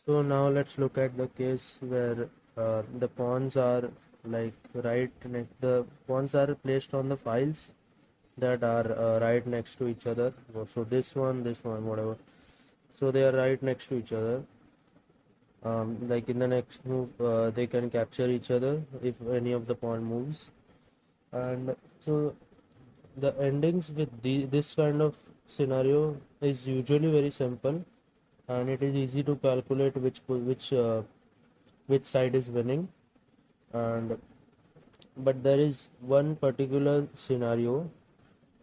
So now let's look at the case where the pawns are like the pawns are placed on the files that are right next to each other. So this one, whatever. So they are right next to each other. Like in the next move, they can capture each other if any of the pawn moves. And so the endings with this kind of scenario is usually very simple, and it is easy to calculate which side is winning. And but there is one particular scenario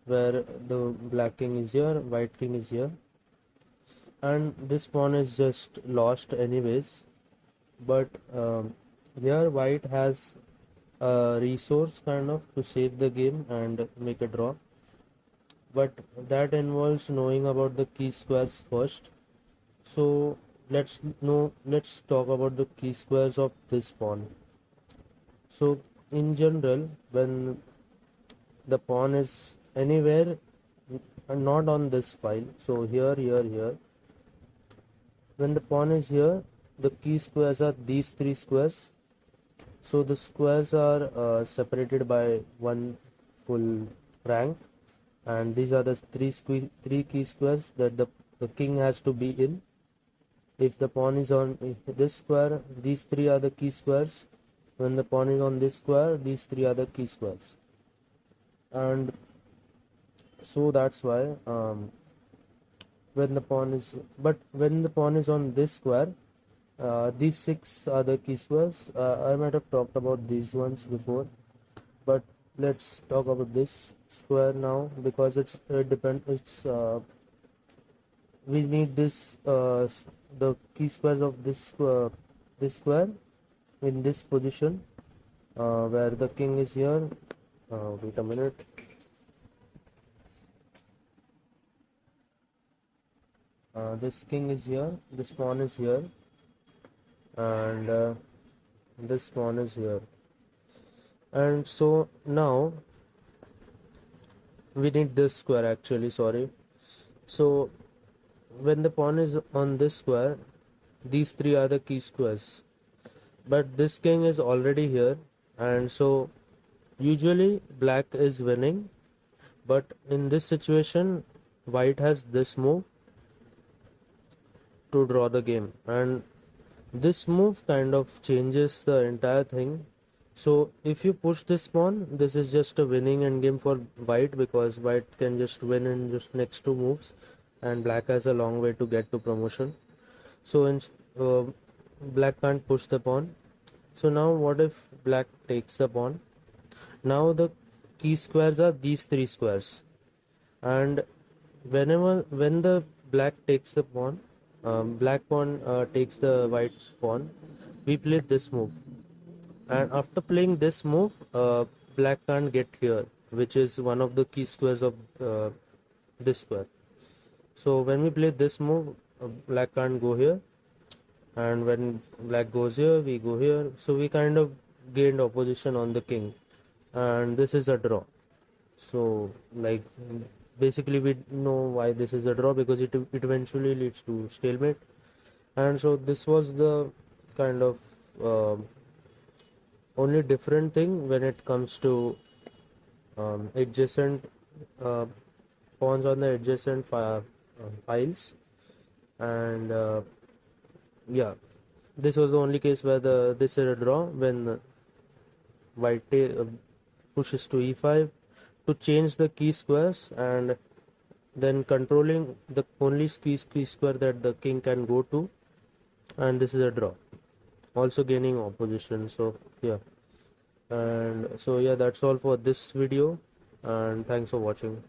where the black king is here, white king is here, and this pawn is just lost anyways. But here white has a resource kind of to save the game and make a draw. But that involves knowing about the key squares first. So let's talk about the key squares of this pawn. So in general, when the pawn is anywhere not on this file, so here, when the pawn is here, the key squares are these three squares. So the squares are separated by one full rank, and these are the three key squares that the king has to be in. If the pawn is on this square, these three are the key squares. When the pawn is on this square, these three are the key squares. And so that's why when the pawn is on this square, these six are the key squares. I might have talked about these ones before, but let's talk about this square now because we need the key squares of this square in this position where the king is here. Wait a minute. This king is here, this pawn is here, and this pawn is here. And so now we need this square actually, sorry. So when the pawn is on this square, these three are the key squares. But this king is already here, and so usually black is winning. But in this situation, white has this move to draw the game, and this move kind of changes the entire thing. So if you push this pawn, this is just a winning endgame for white because white can just win in just next two moves, and black has a long way to get to promotion. So black can't push the pawn. So now what if black takes the pawn? Now the key squares are these three squares, and when the black takes the pawn, black pawn takes the white pawn, we play this move, and after playing this move, black can't get here, which is one of the key squares of this square. So when we play this move, black can't go here, and when black goes here, we go here. So we kind of gained opposition on the king, and this is a draw. So like basically we know why this is a draw, because it eventually leads to stalemate. And so this was the kind of only different thing when it comes to adjacent pawns on the adjacent files. And yeah, this was the only case where this is a draw, when white pushes to e5 to change the key squares, and then controlling the only key square that the king can go to, and this is a draw, also gaining opposition. So yeah, and so yeah, that's all for this video, and thanks for watching.